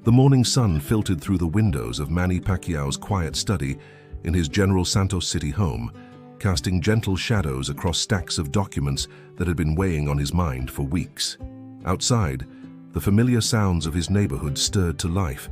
The morning sun filtered through the windows of Manny Pacquiao's quiet study in his General Santos City home, casting gentle shadows across stacks of documents that had been weighing on his mind for weeks. Outside, the familiar sounds of his neighborhood stirred to life,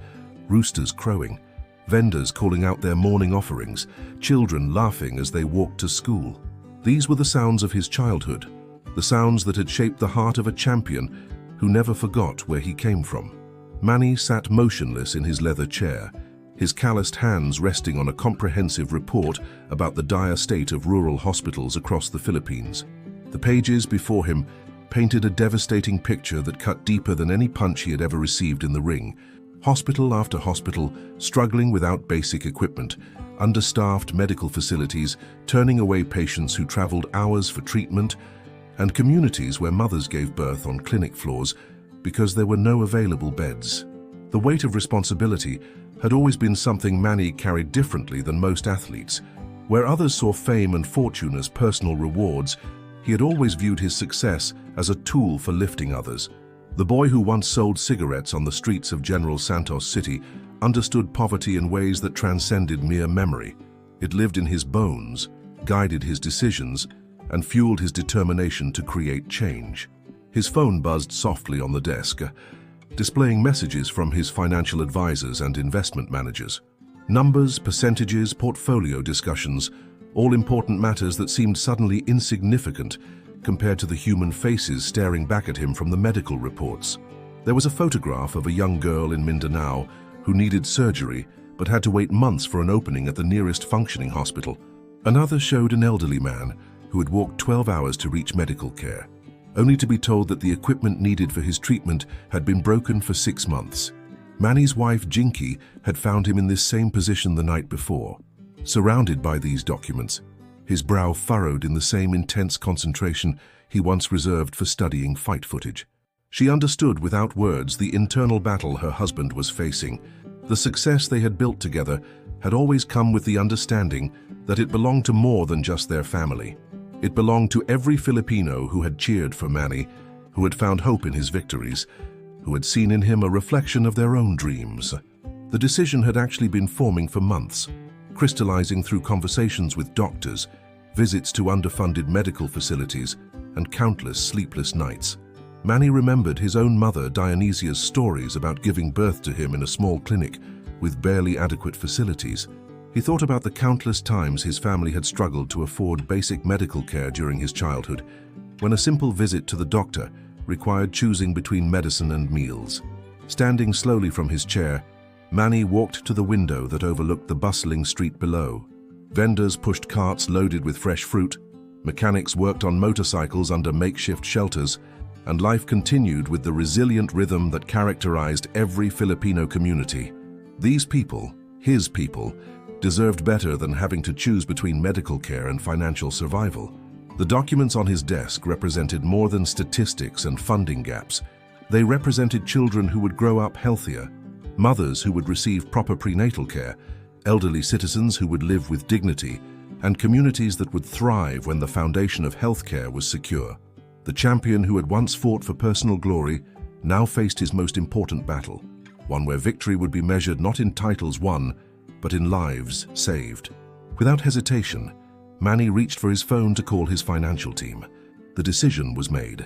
roosters crowing, vendors calling out their morning offerings, children laughing as they walked to school. These were the sounds of his childhood, the sounds that had shaped the heart of a champion who never forgot where he came from. Manny sat motionless in his leather chair, his calloused hands resting on a comprehensive report about the dire state of rural hospitals across the Philippines. The pages before him painted a devastating picture that cut deeper than any punch he had ever received in the ring. Hospital after hospital, struggling without basic equipment, understaffed medical facilities, turning away patients who traveled hours for treatment, and communities where mothers gave birth on clinic floors because there were no available beds. The weight of responsibility had always been something Manny carried differently than most athletes. Where others saw fame and fortune as personal rewards, he had always viewed his success as a tool for lifting others. The boy who once sold cigarettes on the streets of General Santos City understood poverty in ways that transcended mere memory. It lived in his bones, guided his decisions, and fueled his determination to create change. His phone buzzed softly on the desk, displaying messages from his financial advisors and investment managers. Numbers, percentages, portfolio discussions, all important matters that seemed suddenly insignificant compared to the human faces staring back at him from the medical reports. There was a photograph of a young girl in Mindanao who needed surgery but had to wait months for an opening at the nearest functioning hospital. Another showed an elderly man who had walked 12 hours to reach medical care, only to be told that the equipment needed for his treatment had been broken for 6 months. Manny's wife, Jinky, had found him in this same position the night before. Surrounded by these documents, his brow furrowed in the same intense concentration he once reserved for studying fight footage. She understood without words the internal battle her husband was facing. The success they had built together had always come with the understanding that it belonged to more than just their family. It belonged to every Filipino who had cheered for Manny, who had found hope in his victories, who had seen in him a reflection of their own dreams. The decision had actually been forming for months, crystallizing through conversations with doctors, visits to underfunded medical facilities, and countless sleepless nights. Manny remembered his own mother Dionysia's stories about giving birth to him in a small clinic with barely adequate facilities. He thought about the countless times his family had struggled to afford basic medical care during his childhood, when a simple visit to the doctor required choosing between medicine and meals. Standing slowly from his chair, Manny walked to the window that overlooked the bustling street below. Vendors pushed carts loaded with fresh fruit, mechanics worked on motorcycles under makeshift shelters, and life continued with the resilient rhythm that characterized every Filipino community. These people, his people, deserved better than having to choose between medical care and financial survival. The documents on his desk represented more than statistics and funding gaps. They represented children who would grow up healthier, mothers who would receive proper prenatal care, elderly citizens who would live with dignity, and communities that would thrive when the foundation of healthcare was secure. The champion who had once fought for personal glory now faced his most important battle, one where victory would be measured not in titles won, but in lives saved. Without hesitation, Manny reached for his phone to call his financial team. The decision was made.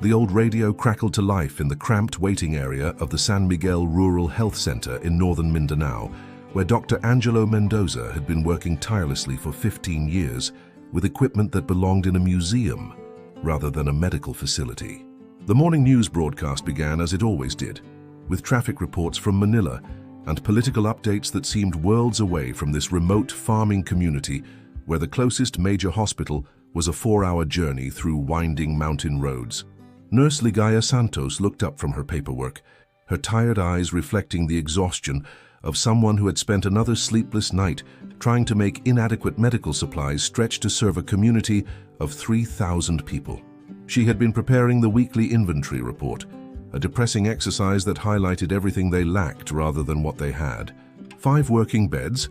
The old radio crackled to life in the cramped waiting area of the San Miguel Rural Health Center in northern Mindanao, where Dr. Angelo Mendoza had been working tirelessly for 15 years with equipment that belonged in a museum rather than a medical facility. The morning news broadcast began as it always did, with traffic reports from Manila and political updates that seemed worlds away from this remote farming community where the closest major hospital was a 4-hour journey through winding mountain roads. Nurse Ligaya Santos looked up from her paperwork, her tired eyes reflecting the exhaustion of someone who had spent another sleepless night trying to make inadequate medical supplies stretch to serve a community of 3,000 people. She had been preparing the weekly inventory report, a depressing exercise that highlighted everything they lacked rather than what they had. 5 working beds,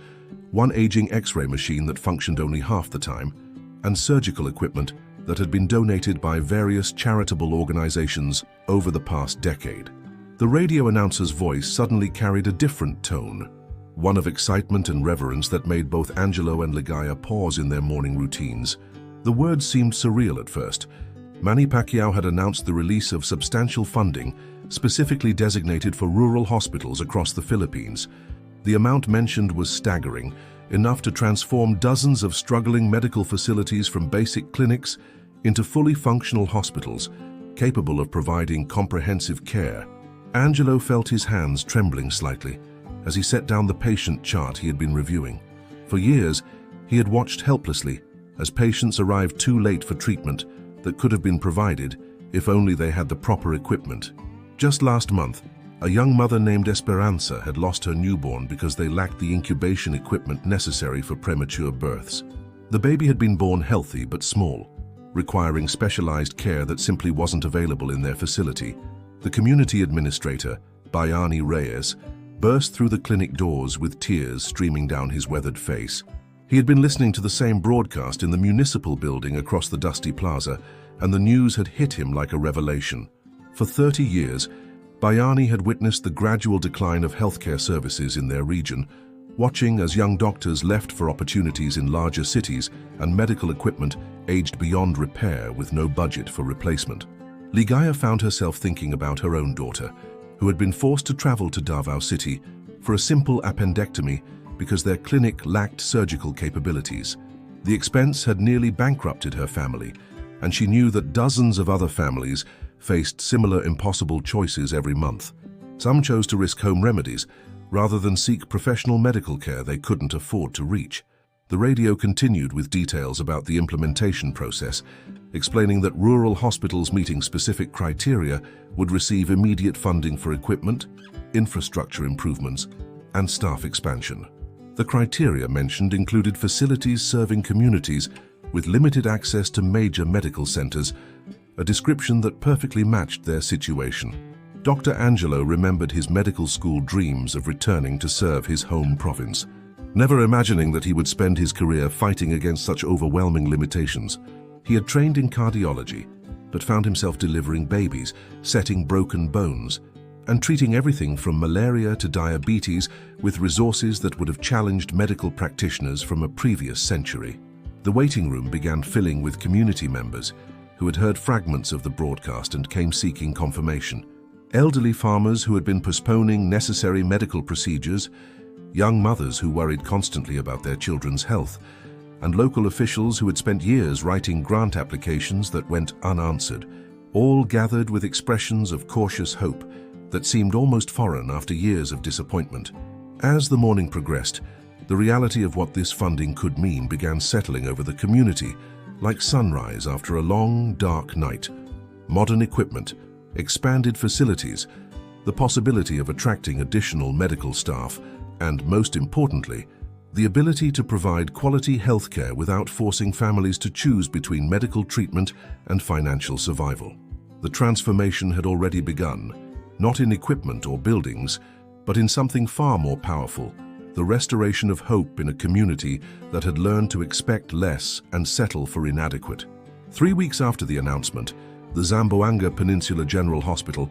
1 aging X-ray machine that functioned only half the time, and surgical equipment that had been donated by various charitable organizations over the past decade. The radio announcer's voice suddenly carried a different tone, one of excitement and reverence that made both Angelo and Ligaya pause in their morning routines. The words seemed surreal at first. Manny Pacquiao had announced the release of substantial funding, specifically designated for rural hospitals across the Philippines. The amount mentioned was staggering, enough to transform dozens of struggling medical facilities from basic clinics into fully functional hospitals, capable of providing comprehensive care. Angelo felt his hands trembling slightly as he set down the patient chart he had been reviewing. For years, he had watched helplessly as patients arrived too late for treatment that could have been provided if only they had the proper equipment. Just last month, a young mother named Esperanza had lost her newborn because they lacked the incubation equipment necessary for premature births. The baby had been born healthy but small, requiring specialized care that simply wasn't available in their facility. The community administrator, Bayani Reyes, burst through the clinic doors with tears streaming down his weathered face. He had been listening to the same broadcast in the municipal building across the dusty plaza, and the news had hit him like a revelation. For 30 years, Bayani had witnessed the gradual decline of healthcare services in their region, watching as young doctors left for opportunities in larger cities and medical equipment aged beyond repair with no budget for replacement. Ligaya found herself thinking about her own daughter, who had been forced to travel to Davao City for a simple appendectomy because their clinic lacked surgical capabilities. The expense had nearly bankrupted her family, and she knew that dozens of other families faced similar impossible choices every month. Some chose to risk home remedies rather than seek professional medical care they couldn't afford to reach. The radio continued with details about the implementation process, explaining that rural hospitals meeting specific criteria would receive immediate funding for equipment, infrastructure improvements, and staff expansion. The criteria mentioned included facilities serving communities with limited access to major medical centers, a description that perfectly matched their situation. Dr. Angelo remembered his medical school dreams of returning to serve his home province, never imagining that he would spend his career fighting against such overwhelming limitations. He had trained in cardiology, but found himself delivering babies, setting broken bones, and treating everything from malaria to diabetes with resources that would have challenged medical practitioners from a previous century. The waiting room began filling with community members who had heard fragments of the broadcast and came seeking confirmation. Elderly farmers who had been postponing necessary medical procedures, young mothers who worried constantly about their children's health, and local officials who had spent years writing grant applications that went unanswered, all gathered with expressions of cautious hope that seemed almost foreign after years of disappointment. As the morning progressed, the reality of what this funding could mean began settling over the community, like sunrise after a long, dark night. Modern equipment, expanded facilities, the possibility of attracting additional medical staff, and most importantly, the ability to provide quality healthcare without forcing families to choose between medical treatment and financial survival. The transformation had already begun, not in equipment or buildings, but in something far more powerful, the restoration of hope in a community that had learned to expect less and settle for inadequate. 3 weeks after the announcement, the Zamboanga Peninsula General Hospital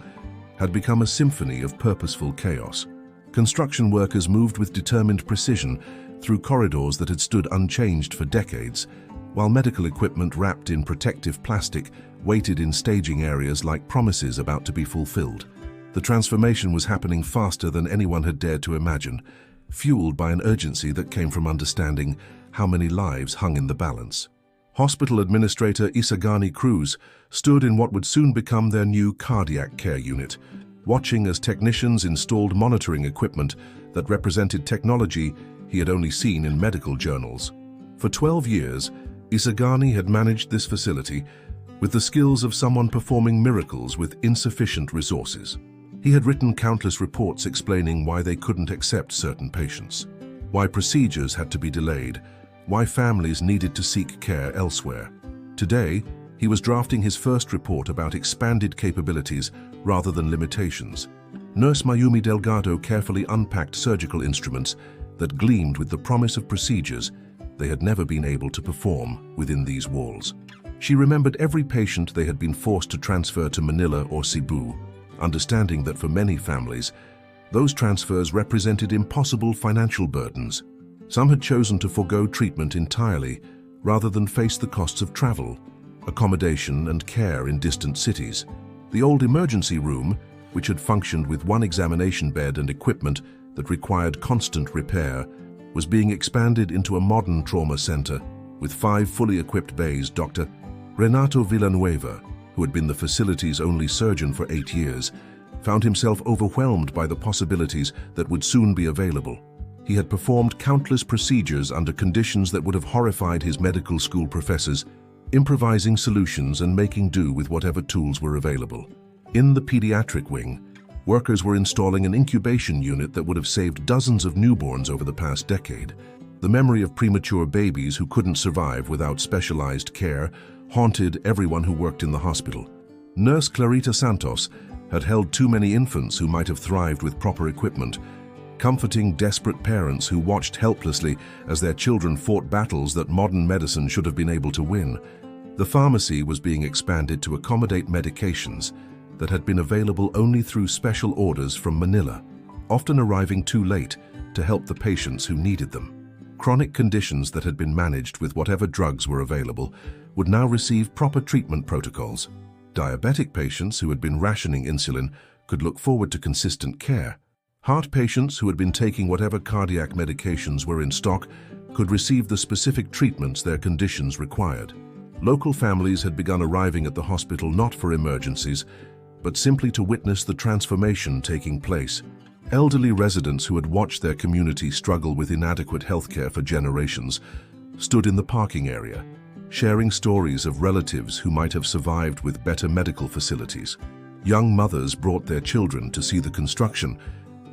had become a symphony of purposeful chaos. Construction workers moved with determined precision through corridors that had stood unchanged for decades, while medical equipment wrapped in protective plastic waited in staging areas like promises about to be fulfilled. The transformation was happening faster than anyone had dared to imagine, fueled by an urgency that came from understanding how many lives hung in the balance. Hospital Administrator Isagani Cruz stood in what would soon become their new cardiac care unit, watching as technicians installed monitoring equipment that represented technology he had only seen in medical journals. For 12 years, Isagani had managed this facility with the skills of someone performing miracles with insufficient resources. He had written countless reports explaining why they couldn't accept certain patients, why procedures had to be delayed, why families needed to seek care elsewhere. Today, he was drafting his first report about expanded capabilities rather than limitations. Nurse Mayumi Delgado carefully unpacked surgical instruments that gleamed with the promise of procedures they had never been able to perform within these walls. She remembered every patient they had been forced to transfer to Manila or Cebu, understanding that for many families, those transfers represented impossible financial burdens. Some had chosen to forego treatment entirely rather than face the costs of travel, accommodation and care in distant cities. The old emergency room, which had functioned with one examination bed and equipment that required constant repair, was being expanded into a modern trauma center with 5 fully equipped bays. Dr. Renato Villanueva, who had been the facility's only surgeon for 8 years, found himself overwhelmed by the possibilities that would soon be available. He had performed countless procedures under conditions that would have horrified his medical school professors, improvising solutions and making do with whatever tools were available. In the pediatric wing, workers were installing an incubation unit that would have saved dozens of newborns over the past decade. The memory of premature babies who couldn't survive without specialized care haunted everyone who worked in the hospital. Nurse Clarita Santos had held too many infants who might have thrived with proper equipment, comforting desperate parents who watched helplessly as their children fought battles that modern medicine should have been able to win. The pharmacy was being expanded to accommodate medications that had been available only through special orders from Manila, often arriving too late to help the patients who needed them. Chronic conditions that had been managed with whatever drugs were available would now receive proper treatment protocols. Diabetic patients who had been rationing insulin could look forward to consistent care. Heart patients who had been taking whatever cardiac medications were in stock could receive the specific treatments their conditions required. Local families had begun arriving at the hospital not for emergencies, but simply to witness the transformation taking place. Elderly residents who had watched their community struggle with inadequate healthcare for generations stood in the parking area, sharing stories of relatives who might have survived with better medical facilities. Young mothers brought their children to see the construction,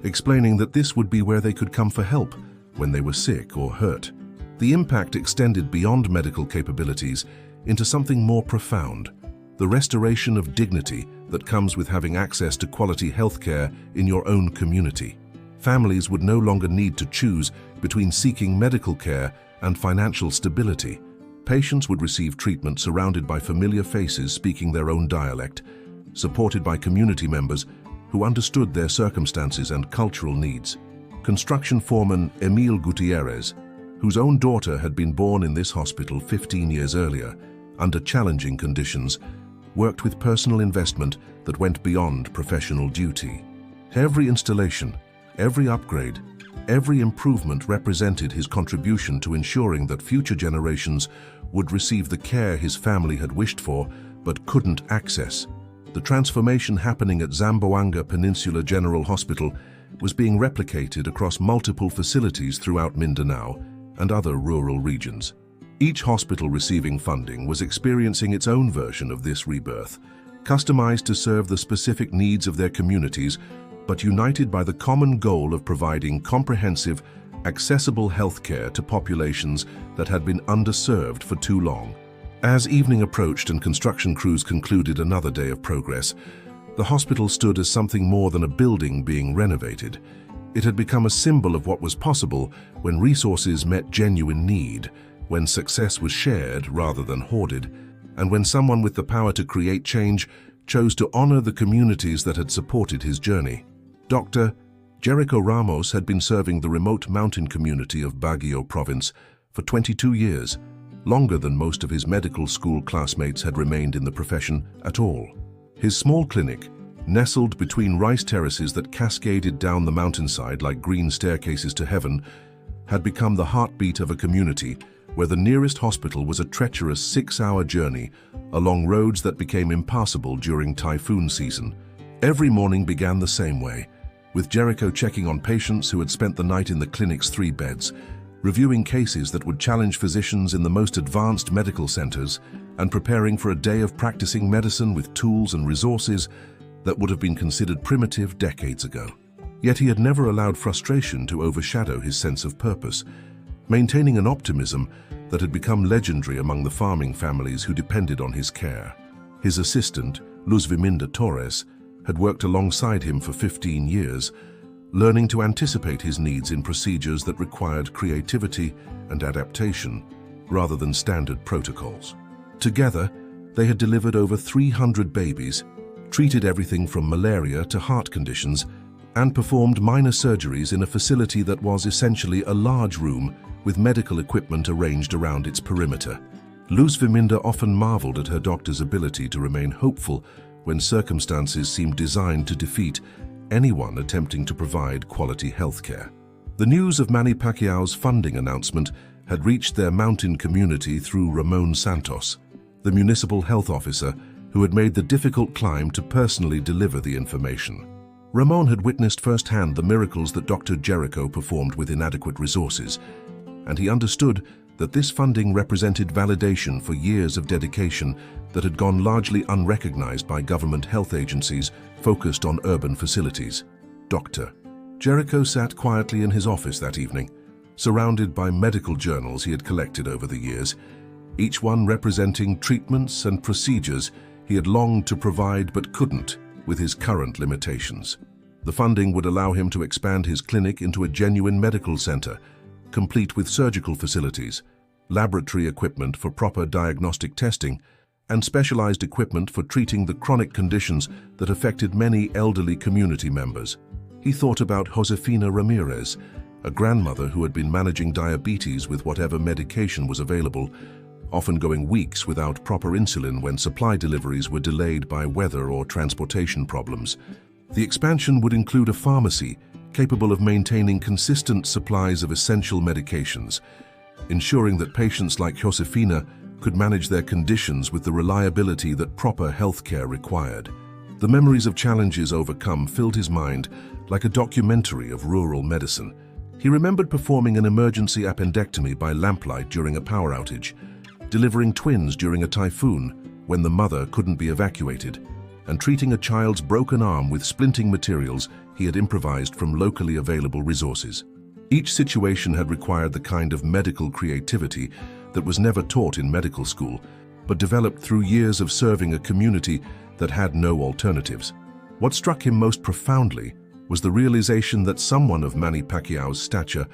explaining that this would be where they could come for help when they were sick or hurt. The impact extended beyond medical capabilities into something more profound: the restoration of dignity that comes with having access to quality healthcare in your own community. Families would no longer need to choose between seeking medical care and financial stability. Patients would receive treatment surrounded by familiar faces speaking their own dialect, supported by community members who understood their circumstances and cultural needs. Construction foreman Emil Gutierrez, whose own daughter had been born in this hospital 15 years earlier, under challenging conditions, worked with personal investment that went beyond professional duty. Every installation, every upgrade, every improvement represented his contribution to ensuring that future generations would receive the care his family had wished for but couldn't access. The transformation happening at Zamboanga Peninsula General Hospital was being replicated across multiple facilities throughout Mindanao and other rural regions. Each hospital receiving funding was experiencing its own version of this rebirth, customized to serve the specific needs of their communities, but united by the common goal of providing comprehensive, accessible healthcare to populations that had been underserved for too long. As evening approached and construction crews concluded another day of progress, the hospital stood as something more than a building being renovated. It had become a symbol of what was possible when resources met genuine need, when success was shared rather than hoarded, and when someone with the power to create change chose to honor the communities that had supported his journey. Dr. Jericho Ramos had been serving the remote mountain community of Baguio province for 22 years, longer than most of his medical school classmates had remained in the profession at all. His small clinic, nestled between rice terraces that cascaded down the mountainside like green staircases to heaven, had become the heartbeat of a community where the nearest hospital was a treacherous 6-hour journey along roads that became impassable during typhoon season. Every morning began the same way, with Jericho checking on patients who had spent the night in the clinic's 3 beds, reviewing cases that would challenge physicians in the most advanced medical centers, and preparing for a day of practicing medicine with tools and resources that would have been considered primitive decades ago. Yet he had never allowed frustration to overshadow his sense of purpose, maintaining an optimism that had become legendary among the farming families who depended on his care. His assistant, Luz Viminda Torres, had worked alongside him for 15 years, learning to anticipate his needs in procedures that required creativity and adaptation rather than standard protocols. Together, they had delivered over 300 babies, treated everything from malaria to heart conditions, and performed minor surgeries in a facility that was essentially a large room with medical equipment arranged around its perimeter. Luz Viminda often marveled at her doctor's ability to remain hopeful when circumstances seemed designed to defeat anyone attempting to provide quality healthcare. The news of Manny Pacquiao's funding announcement had reached their mountain community through Ramon Santos, the municipal health officer who had made the difficult climb to personally deliver the information. Ramon had witnessed firsthand the miracles that Dr. Jericho performed with inadequate resources, and he understood that this funding represented validation for years of dedication that had gone largely unrecognized by government health agencies focused on urban facilities. Dr. Jericho sat quietly in his office that evening, surrounded by medical journals he had collected over the years, each one representing treatments and procedures he had longed to provide but couldn't with his current limitations. The funding would allow him to expand his clinic into a genuine medical center, complete with surgical facilities, laboratory equipment for proper diagnostic testing, and specialized equipment for treating the chronic conditions that affected many elderly community members. He thought about Josefina Ramirez, a grandmother who had been managing diabetes with whatever medication was available, often going weeks without proper insulin when supply deliveries were delayed by weather or transportation problems. The expansion would include a pharmacy capable of maintaining consistent supplies of essential medications, ensuring that patients like Josefina could manage their conditions with the reliability that proper healthcare required. The memories of challenges overcome filled his mind like a documentary of rural medicine. He remembered performing an emergency appendectomy by lamplight during a power outage, delivering twins during a typhoon when the mother couldn't be evacuated, and treating a child's broken arm with splinting materials he had improvised from locally available resources. Each situation had required the kind of medical creativity that was never taught in medical school, but developed through years of serving a community that had no alternatives. What struck him most profoundly was the realization that someone of Manny Pacquiao's stature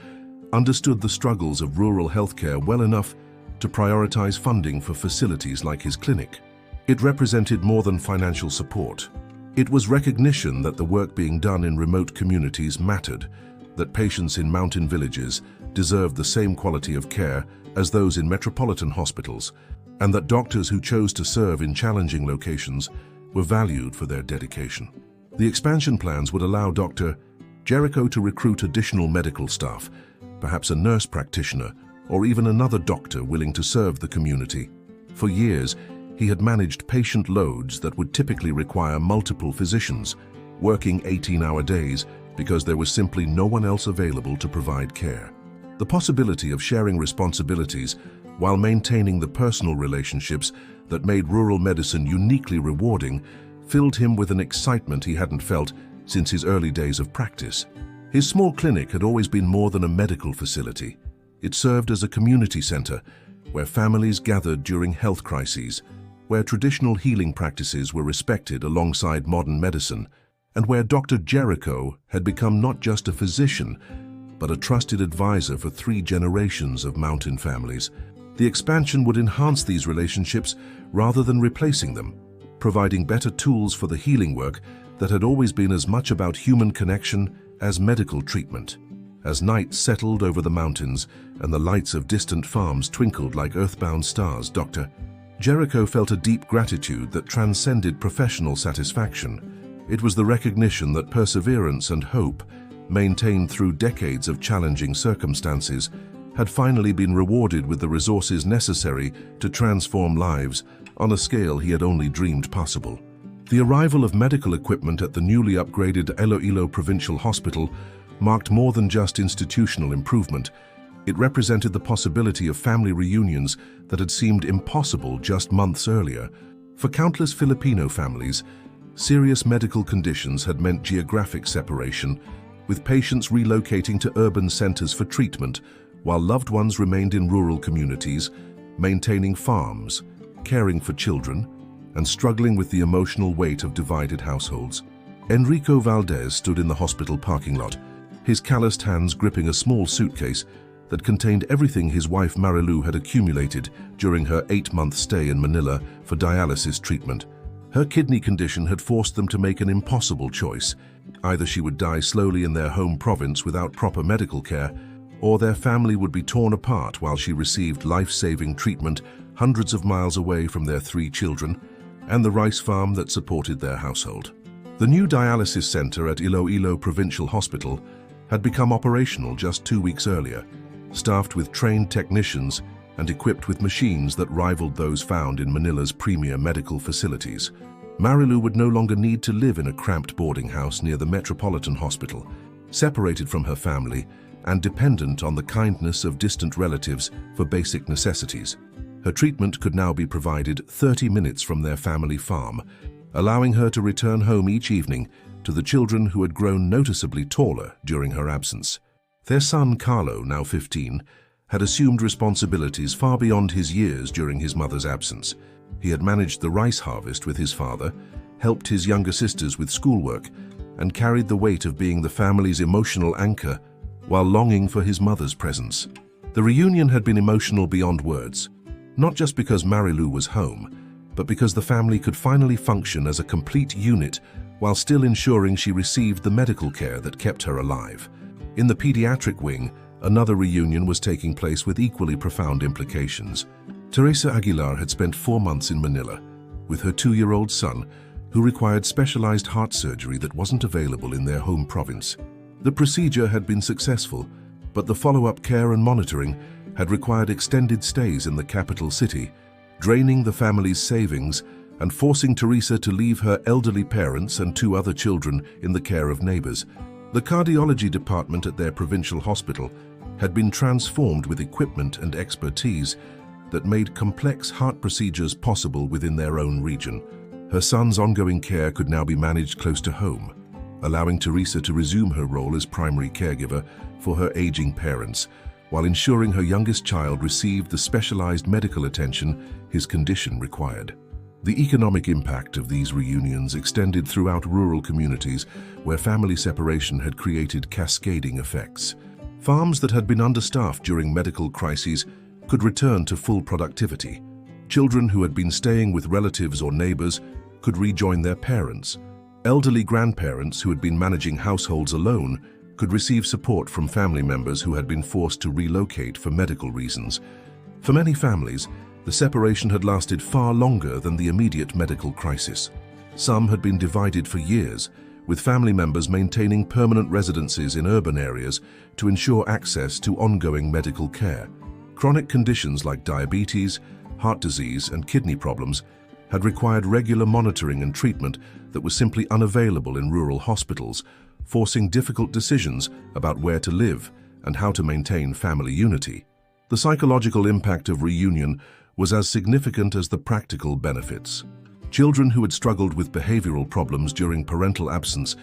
understood the struggles of rural healthcare well enough to prioritize funding for facilities like his clinic. It represented more than financial support. It was recognition that the work being done in remote communities mattered, that patients in mountain villages deserved the same quality of care as those in metropolitan hospitals, and that doctors who chose to serve in challenging locations were valued for their dedication. The expansion plans would allow Dr. Jericho to recruit additional medical staff, perhaps a nurse practitioner, or even another doctor willing to serve the community. For years, he had managed patient loads that would typically require multiple physicians, working 18-hour days because there was simply no one else available to provide care. The possibility of sharing responsibilities while maintaining the personal relationships that made rural medicine uniquely rewarding filled him with an excitement he hadn't felt since his early days of practice. His small clinic had always been more than a medical facility. It served as a community center where families gathered during health crises, where traditional healing practices were respected alongside modern medicine, and where Dr. Jericho had become not just a physician, but a trusted advisor for 3 generations of mountain families. The expansion would enhance these relationships rather than replacing them, providing better tools for the healing work that had always been as much about human connection as medical treatment. As night settled over the mountains and the lights of distant farms twinkled like earthbound stars, Dr. Jericho felt a deep gratitude that transcended professional satisfaction. It was the recognition that perseverance and hope, maintained through decades of challenging circumstances, had finally been rewarded with the resources necessary to transform lives on a scale he had only dreamed possible. The arrival of medical equipment at the newly upgraded Iloilo Provincial Hospital marked more than just institutional improvement. It represented the possibility of family reunions that had seemed impossible just months earlier. For countless Filipino families, serious medical conditions had meant geographic separation, with patients relocating to urban centers for treatment, while loved ones remained in rural communities, maintaining farms, caring for children, and struggling with the emotional weight of divided households. Enrico Valdez stood in the hospital parking lot, his calloused hands gripping a small suitcase that contained everything his wife Marilu had accumulated during her 8-month stay in Manila for dialysis treatment. Her kidney condition had forced them to make an impossible choice. Either she would die slowly in their home province without proper medical care, or their family would be torn apart while she received life-saving treatment hundreds of miles away from their 3 children and the rice farm that supported their household. The new dialysis center at Iloilo Provincial Hospital had become operational just 2 weeks earlier, staffed with trained technicians and equipped with machines that rivaled those found in Manila's premier medical facilities. Marilu would no longer need to live in a cramped boarding house near the Metropolitan Hospital, separated from her family and dependent on the kindness of distant relatives for basic necessities. Her treatment could now be provided 30 minutes from their family farm, allowing her to return home each evening to the children who had grown noticeably taller during her absence. Their son, Carlo, now 15, had assumed responsibilities far beyond his years during his mother's absence. He had managed the rice harvest with his father, helped his younger sisters with schoolwork, and carried the weight of being the family's emotional anchor while longing for his mother's presence. The reunion had been emotional beyond words, not just because Marilu was home, but because the family could finally function as a complete unit while still ensuring she received the medical care that kept her alive. In the pediatric wing, another reunion was taking place with equally profound implications. Teresa Aguilar had spent 4 months in Manila with her 2-year-old son, who required specialized heart surgery that wasn't available in their home province. The procedure had been successful, but the follow-up care and monitoring had required extended stays in the capital city, draining the family's savings and forcing Teresa to leave her elderly parents and 2 other children in the care of neighbors. The cardiology department at their provincial hospital had been transformed with equipment and expertise that made complex heart procedures possible within their own region. Her son's ongoing care could now be managed close to home, allowing Teresa to resume her role as primary caregiver for her aging parents, while ensuring her youngest child received the specialized medical attention his condition required. The economic impact of these reunions extended throughout rural communities where family separation had created cascading effects. Farms that had been understaffed during medical crises could return to full productivity. Children who had been staying with relatives or neighbors could rejoin their parents. Elderly grandparents who had been managing households alone could receive support from family members who had been forced to relocate for medical reasons. For many families, the separation had lasted far longer than the immediate medical crisis. Some had been divided for years, with family members maintaining permanent residences in urban areas to ensure access to ongoing medical care. Chronic conditions like diabetes, heart disease, and kidney problems had required regular monitoring and treatment that was simply unavailable in rural hospitals, forcing difficult decisions about where to live and how to maintain family unity. The psychological impact of reunion was as significant as the practical benefits. Children who had struggled with behavioral problems during parental absence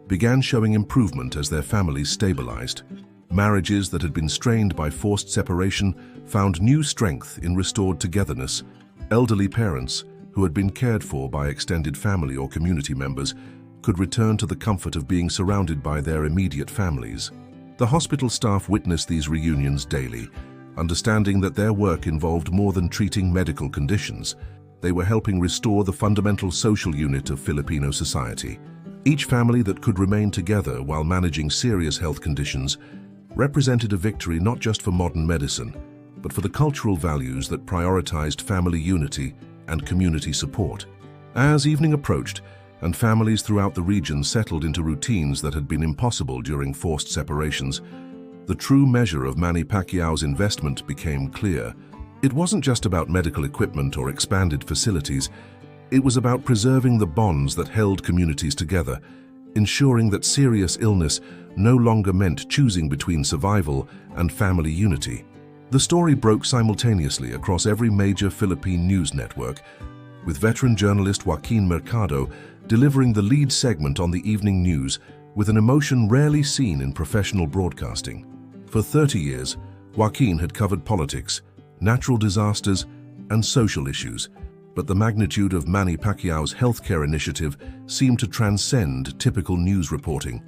began showing improvement as their families stabilized. Marriages that had been strained by forced separation found new strength in restored togetherness. Elderly parents, who had been cared for by extended family or community members, could return to the comfort of being surrounded by their immediate families. The hospital staff witnessed these reunions daily, understanding that their work involved more than treating medical conditions. They were helping restore the fundamental social unit of Filipino society. Each family that could remain together while managing serious health conditions represented a victory not just for modern medicine, but for the cultural values that prioritized family unity and community support. As evening approached and families throughout the region settled into routines that had been impossible during forced separations, the true measure of Manny Pacquiao's investment became clear. It wasn't just about medical equipment or expanded facilities. It was about preserving the bonds that held communities together, ensuring that serious illness no longer meant choosing between survival and family unity. The story broke simultaneously across every major Philippine news network, with veteran journalist Joaquin Mercado delivering the lead segment on the evening news with an emotion rarely seen in professional broadcasting. For 30 years, Joaquin had covered politics, natural disasters, and social issues, but the magnitude of Manny Pacquiao's healthcare initiative seemed to transcend typical news reporting.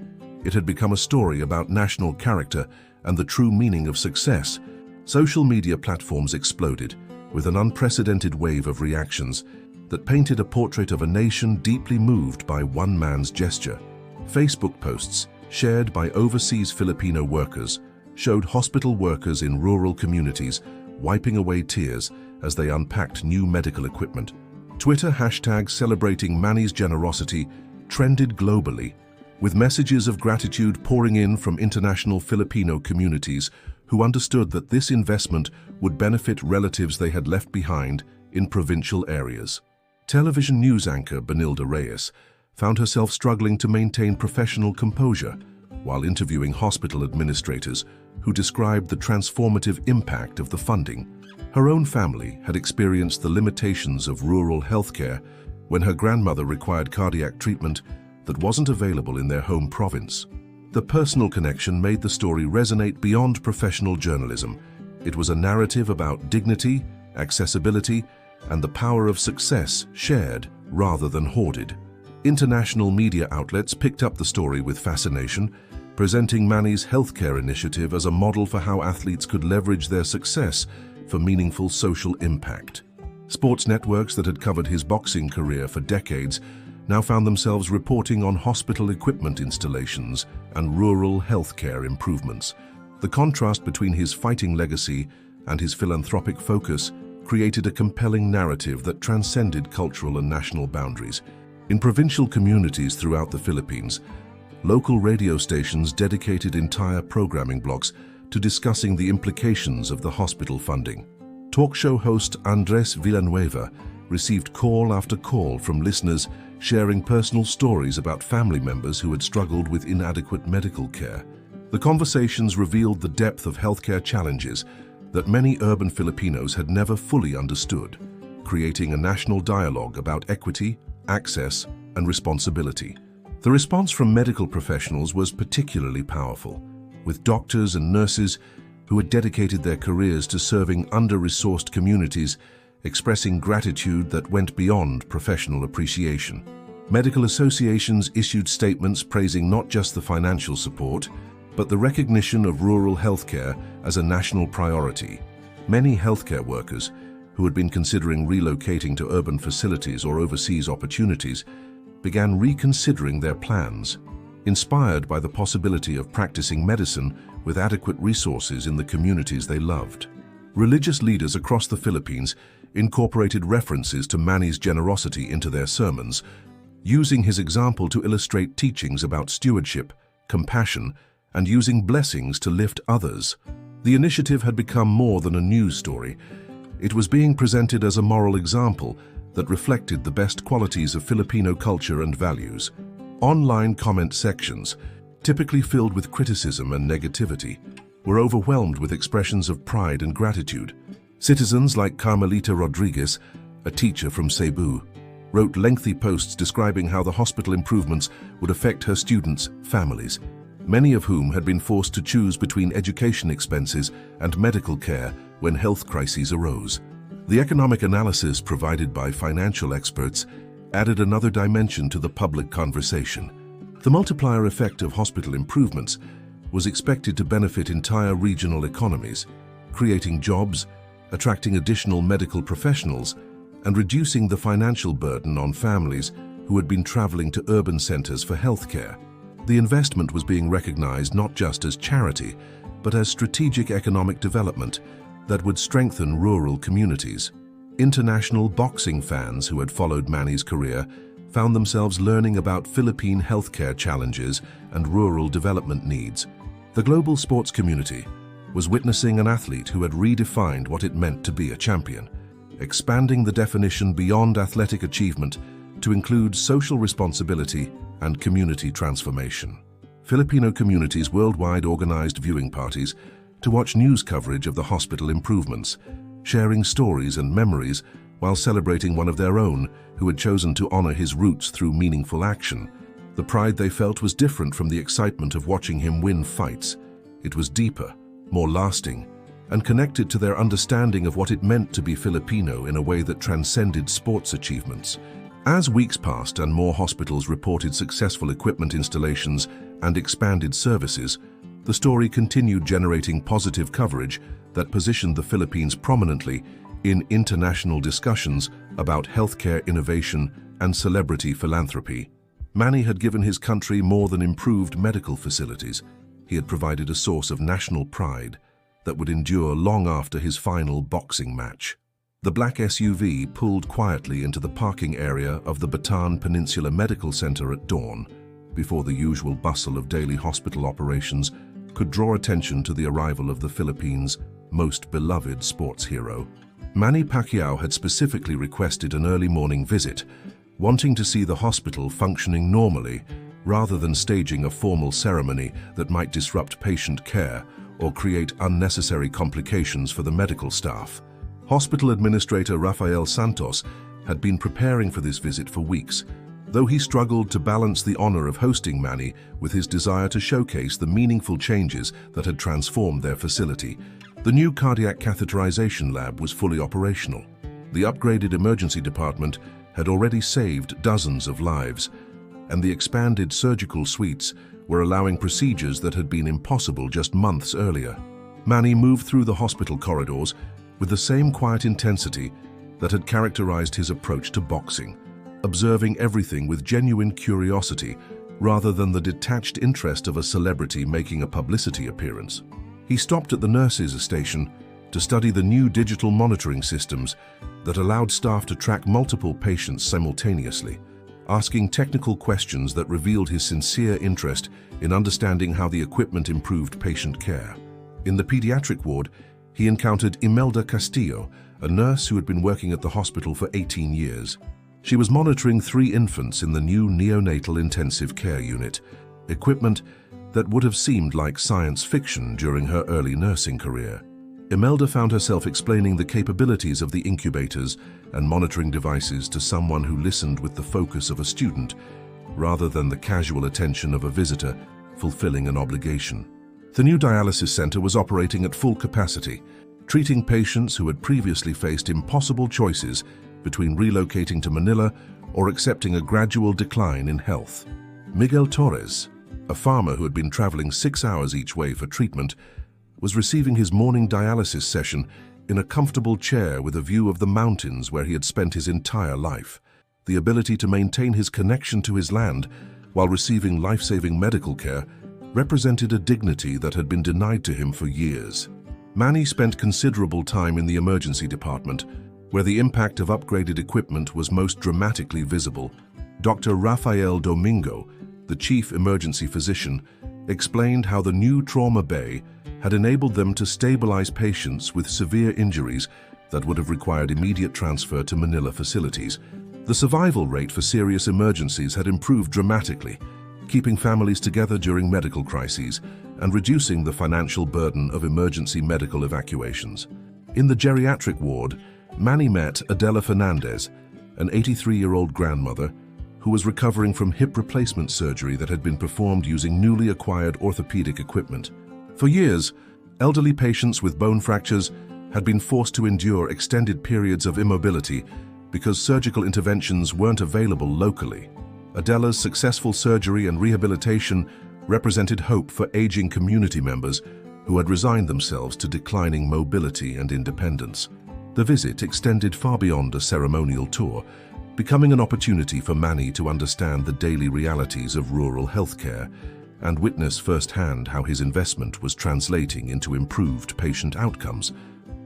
It had become a story about national character and the true meaning of success. Social media platforms exploded, with an unprecedented wave of reactions, that painted a portrait of a nation deeply moved by one man's gesture. Facebook posts shared by overseas Filipino workers showed hospital workers in rural communities wiping away tears as they unpacked new medical equipment. Twitter hashtags celebrating Manny's generosity trended globally, with messages of gratitude pouring in from international Filipino communities who understood that this investment would benefit relatives they had left behind in provincial areas. Television news anchor Benilde Reyes found herself struggling to maintain professional composure while interviewing hospital administrators who described the transformative impact of the funding. Her own family had experienced the limitations of rural healthcare when her grandmother required cardiac treatment that wasn't available in their home province. The personal connection made the story resonate beyond professional journalism. It was a narrative about dignity, accessibility, and the power of success shared rather than hoarded. International media outlets picked up the story with fascination, presenting Manny's healthcare initiative as a model for how athletes could leverage their success for meaningful social impact. Sports networks that had covered his boxing career for decades now found themselves reporting on hospital equipment installations and rural healthcare improvements. The contrast between his fighting legacy and his philanthropic focus created a compelling narrative that transcended cultural and national boundaries. In provincial communities throughout the Philippines, local radio stations dedicated entire programming blocks to discussing the implications of the hospital funding. Talk show host Andres Villanueva received call after call from listeners sharing personal stories about family members who had struggled with inadequate medical care. The conversations revealed the depth of healthcare challenges that many urban Filipinos had never fully understood, creating a national dialogue about equity, access, and responsibility. The response from medical professionals was particularly powerful, with doctors and nurses who had dedicated their careers to serving under-resourced communities expressing gratitude that went beyond professional appreciation. Medical associations issued statements praising not just the financial support, but the recognition of rural healthcare as a national priority. Many healthcare workers who had been considering relocating to urban facilities or overseas opportunities began reconsidering their plans, inspired by the possibility of practicing medicine with adequate resources in the communities they loved. Religious leaders across the Philippines incorporated references to Manny's generosity into their sermons, using his example to illustrate teachings about stewardship, compassion, and using blessings to lift others. The initiative had become more than a news story. It was being presented as a moral example that reflected the best qualities of Filipino culture and values. Online comment sections, typically filled with criticism and negativity, were overwhelmed with expressions of pride and gratitude. Citizens like Carmelita Rodriguez, a teacher from Cebu, wrote lengthy posts describing how the hospital improvements would affect her students' families, many of whom had been forced to choose between education expenses and medical care when health crises arose. The economic analysis provided by financial experts added another dimension to the public conversation. The multiplier effect of hospital improvements was expected to benefit entire regional economies, creating jobs, attracting additional medical professionals, and reducing the financial burden on families who had been traveling to urban centers for healthcare. The investment was being recognized not just as charity, but as strategic economic development that would strengthen rural communities. International boxing fans who had followed Manny's career found themselves learning about Philippine healthcare challenges and rural development needs. The global sports community was witnessing an athlete who had redefined what it meant to be a champion, expanding the definition beyond athletic achievement to include social responsibility and community transformation. Filipino communities worldwide organized viewing parties to watch news coverage of the hospital improvements, sharing stories and memories while celebrating one of their own who had chosen to honor his roots through meaningful action. The pride they felt was different from the excitement of watching him win fights. It was deeper, more lasting, and connected to their understanding of what it meant to be Filipino in a way that transcended sports achievements. As weeks passed and more hospitals reported successful equipment installations and expanded services, the story continued generating positive coverage that positioned the Philippines prominently in international discussions about healthcare innovation and celebrity philanthropy. Manny had given his country more than improved medical facilities. He had provided a source of national pride that would endure long after his final boxing match. The black SUV pulled quietly into the parking area of the Bataan Peninsula Medical Center at dawn, before the usual bustle of daily hospital operations could draw attention to the arrival of the Philippines' most beloved sports hero. Manny Pacquiao had specifically requested an early morning visit, wanting to see the hospital functioning normally rather than staging a formal ceremony that might disrupt patient care or create unnecessary complications for the medical staff. Hospital Administrator Rafael Santos had been preparing for this visit for weeks, though he struggled to balance the honor of hosting Manny with his desire to showcase the meaningful changes that had transformed their facility. The new cardiac catheterization lab was fully operational. The upgraded emergency department had already saved dozens of lives, and the expanded surgical suites were allowing procedures that had been impossible just months earlier. Manny moved through the hospital corridors with the same quiet intensity that had characterized his approach to boxing, observing everything with genuine curiosity rather than the detached interest of a celebrity making a publicity appearance. He stopped at the nurses' station to study the new digital monitoring systems that allowed staff to track multiple patients simultaneously, asking technical questions that revealed his sincere interest in understanding how the equipment improved patient care. In the pediatric ward, he encountered Imelda Castillo, a nurse who had been working at the hospital for 18 years. She was monitoring 3 infants in the new neonatal intensive care unit, equipment that would have seemed like science fiction during her early nursing career. Imelda found herself explaining the capabilities of the incubators and monitoring devices to someone who listened with the focus of a student, rather than the casual attention of a visitor fulfilling an obligation. The new dialysis center was operating at full capacity, treating patients who had previously faced impossible choices between relocating to Manila or accepting a gradual decline in health. Miguel Torres, a farmer who had been traveling 6 hours each way for treatment, was receiving his morning dialysis session in a comfortable chair with a view of the mountains where he had spent his entire life. The ability to maintain his connection to his land while receiving life-saving medical care represented a dignity that had been denied to him for years. Manny spent considerable time in the emergency department, where the impact of upgraded equipment was most dramatically visible. Dr. Rafael Domingo, the chief emergency physician, explained how the new trauma bay had enabled them to stabilize patients with severe injuries that would have required immediate transfer to Manila facilities. The survival rate for serious emergencies had improved dramatically, keeping families together during medical crises and reducing the financial burden of emergency medical evacuations. In the geriatric ward, Manny met Adela Fernandez, an 83-year-old grandmother who was recovering from hip replacement surgery that had been performed using newly acquired orthopedic equipment. For years, elderly patients with bone fractures had been forced to endure extended periods of immobility because surgical interventions weren't available locally. Adela's successful surgery and rehabilitation represented hope for aging community members who had resigned themselves to declining mobility and independence. The visit extended far beyond a ceremonial tour, becoming an opportunity for Manny to understand the daily realities of rural healthcare and witness firsthand how his investment was translating into improved patient outcomes.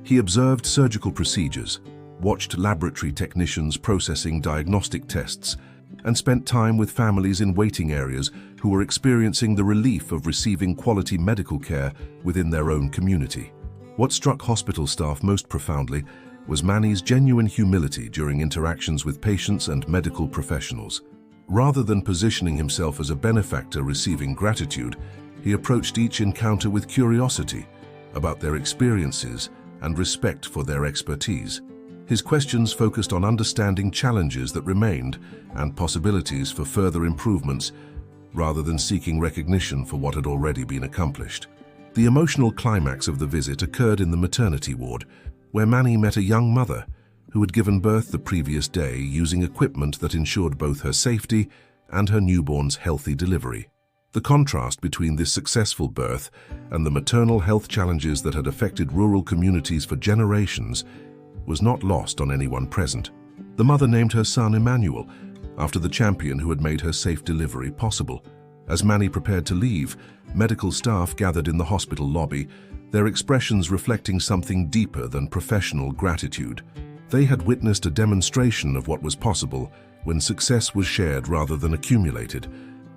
He observed surgical procedures, watched laboratory technicians processing diagnostic tests, and spent time with families in waiting areas who were experiencing the relief of receiving quality medical care within their own community. What struck hospital staff most profoundly was Manny's genuine humility during interactions with patients and medical professionals. Rather than positioning himself as a benefactor receiving gratitude, he approached each encounter with curiosity about their experiences and respect for their expertise. His questions focused on understanding challenges that remained and possibilities for further improvements, rather than seeking recognition for what had already been accomplished. The emotional climax of the visit occurred in the maternity ward, where Manny met a young mother who had given birth the previous day using equipment that ensured both her safety and her newborn's healthy delivery. The contrast between this successful birth and the maternal health challenges that had affected rural communities for generations was not lost on anyone present. The mother named her son Emmanuel, after the champion who had made her safe delivery possible. As Manny prepared to leave, medical staff gathered in the hospital lobby, their expressions reflecting something deeper than professional gratitude. They had witnessed a demonstration of what was possible when success was shared rather than accumulated,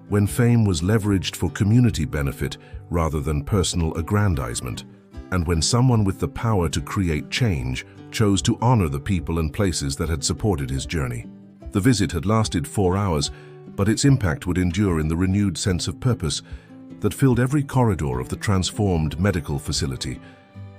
when fame was leveraged for community benefit rather than personal aggrandizement, and when someone with the power to create change chose to honor the people and places that had supported his journey. The visit had lasted 4 hours, but its impact would endure in the renewed sense of purpose that filled every corridor of the transformed medical facility.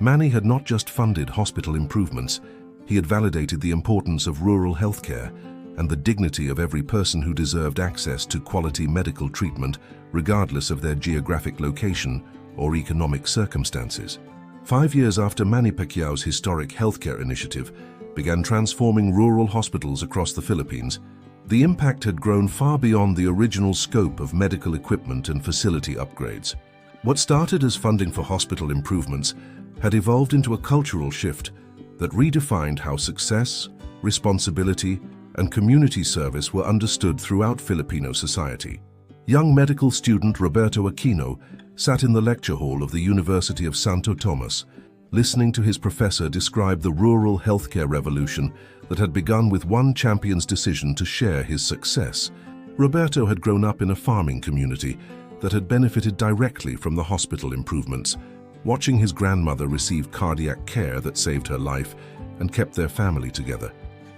Manny had not just funded hospital improvements, he had validated the importance of rural healthcare and the dignity of every person who deserved access to quality medical treatment, regardless of their geographic location or economic circumstances. 5 years after Manny Pacquiao's historic healthcare initiative began transforming rural hospitals across the Philippines, the impact had grown far beyond the original scope of medical equipment and facility upgrades. What started as funding for hospital improvements had evolved into a cultural shift that redefined how success, responsibility, and community service were understood throughout Filipino society. Young medical student Roberto Aquino sat in the lecture hall of the University of Santo Tomas, listening to his professor describe the rural healthcare revolution that had begun with one champion's decision to share his success. Roberto had grown up in a farming community that had benefited directly from the hospital improvements, watching his grandmother receive cardiac care that saved her life and kept their family together.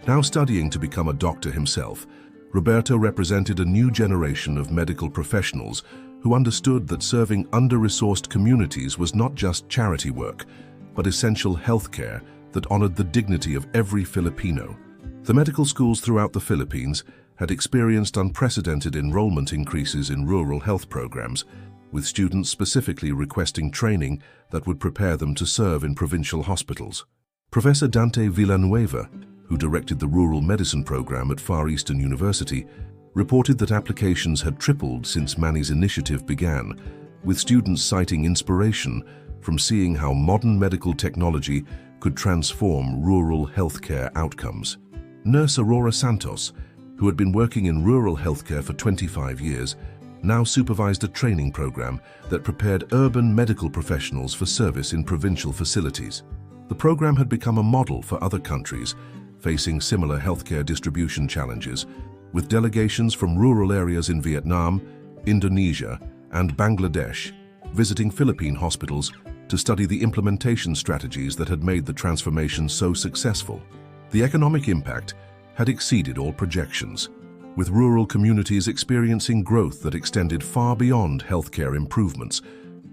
Now studying to become a doctor himself, Roberto represented a new generation of medical professionals who understood that serving under-resourced communities was not just charity work, but essential healthcare that honored the dignity of every Filipino. The medical schools throughout the Philippines had experienced unprecedented enrollment increases in rural health programs, with students specifically requesting training that would prepare them to serve in provincial hospitals. Professor Dante Villanueva, who directed the rural medicine program at Far Eastern University, reported that applications had tripled since Manny's initiative began, with students citing inspiration from seeing how modern medical technology could transform rural healthcare outcomes. Nurse Aurora Santos, who had been working in rural healthcare for 25 years, now supervised a training program that prepared urban medical professionals for service in provincial facilities. The program had become a model for other countries facing similar healthcare distribution challenges, with delegations from rural areas in Vietnam, Indonesia, and Bangladesh visiting Philippine hospitals to study the implementation strategies that had made the transformation so successful. The economic impact had exceeded all projections, with rural communities experiencing growth that extended far beyond healthcare improvements.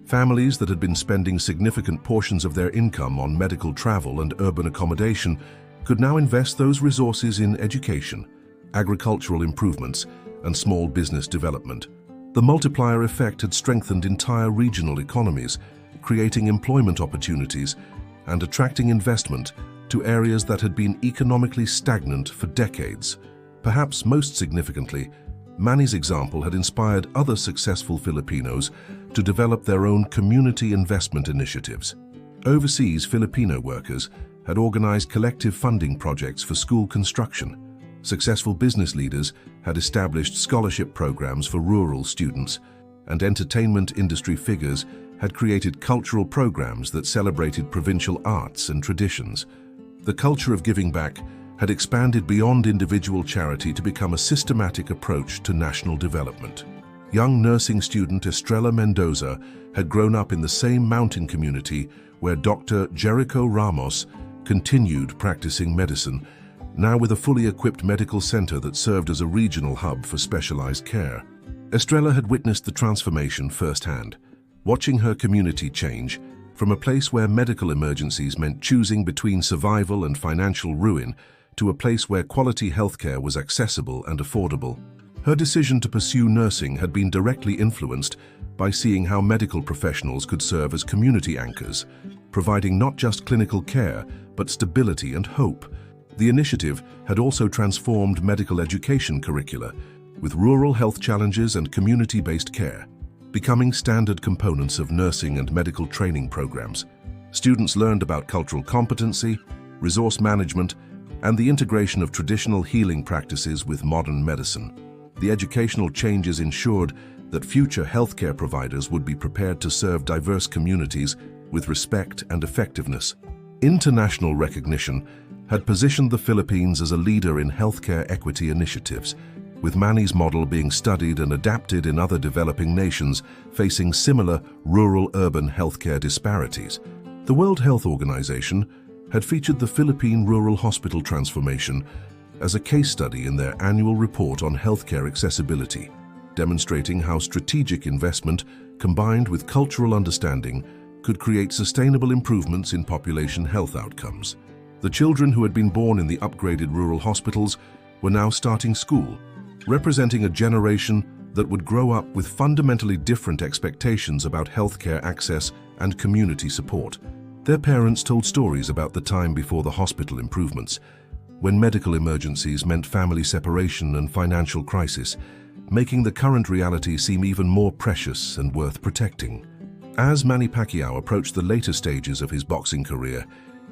Families that had been spending significant portions of their income on medical travel and urban accommodation could now invest those resources in education, agricultural improvements, and small business development. The multiplier effect had strengthened entire regional economies, creating employment opportunities and attracting investment to areas that had been economically stagnant for decades. Perhaps most significantly, Manny's example had inspired other successful Filipinos to develop their own community investment initiatives. Overseas Filipino workers had organized collective funding projects for school construction. Successful business leaders had established scholarship programs for rural students, and entertainment industry figures had created cultural programs that celebrated provincial arts and traditions. The culture of giving back had expanded beyond individual charity to become a systematic approach to national development. Young nursing student Estrella Mendoza had grown up in the same mountain community where Dr. Jericho Ramos continued practicing medicine, now with a fully equipped medical center that served as a regional hub for specialized care. Estrella had witnessed the transformation firsthand, watching her community change from a place where medical emergencies meant choosing between survival and financial ruin to a place where quality healthcare was accessible and affordable. Her decision to pursue nursing had been directly influenced by seeing how medical professionals could serve as community anchors, providing not just clinical care, but stability and hope. The initiative had also transformed medical education curricula, with rural health challenges and community-based care becoming standard components of nursing and medical training programs. Students learned about cultural competency, resource management, and the integration of traditional healing practices with modern medicine. The educational changes ensured that future healthcare providers would be prepared to serve diverse communities with respect and effectiveness. International recognition had positioned the Philippines as a leader in healthcare equity initiatives, with Manny's model being studied and adapted in other developing nations facing similar rural-urban healthcare disparities. The World Health Organization had featured the Philippine Rural Hospital Transformation as a case study in their annual report on healthcare accessibility, demonstrating how strategic investment combined with cultural understanding could create sustainable improvements in population health outcomes. The children who had been born in the upgraded rural hospitals were now starting school, representing a generation that would grow up with fundamentally different expectations about healthcare access and community support. Their parents told stories about the time before the hospital improvements, when medical emergencies meant family separation and financial crisis, making the current reality seem even more precious and worth protecting. As Manny Pacquiao approached the later stages of his boxing career,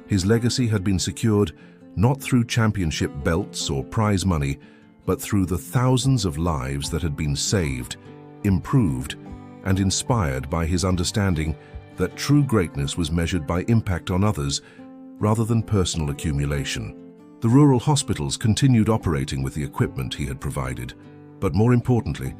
his legacy had been secured not through championship belts or prize money, but through the thousands of lives that had been saved, improved, and inspired by his understanding that true greatness was measured by impact on others rather than personal accumulation. The rural hospitals continued operating with the equipment he had provided, but more importantly,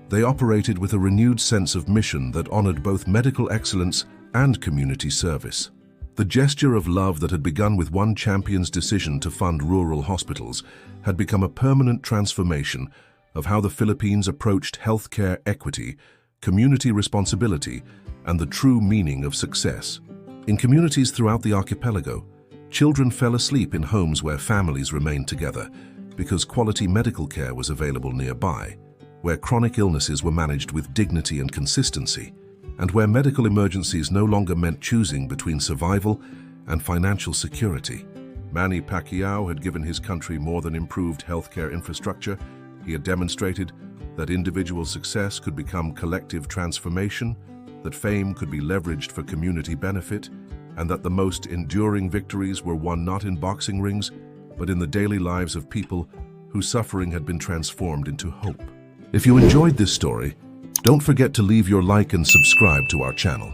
they operated with a renewed sense of mission that honored both medical excellence and community service. The gesture of love that had begun with one champion's decision to fund rural hospitals had become a permanent transformation of how the Philippines approached healthcare equity, community responsibility, and the true meaning of success. In communities throughout the archipelago, children fell asleep in homes where families remained together because quality medical care was available nearby, where chronic illnesses were managed with dignity and consistency, and where medical emergencies no longer meant choosing between survival and financial security. Manny Pacquiao had given his country more than improved healthcare infrastructure. He had demonstrated that individual success could become collective transformation, that fame could be leveraged for community benefit, and that the most enduring victories were won not in boxing rings, but in the daily lives of people whose suffering had been transformed into hope. If you enjoyed this story, don't forget to leave your like and subscribe to our channel.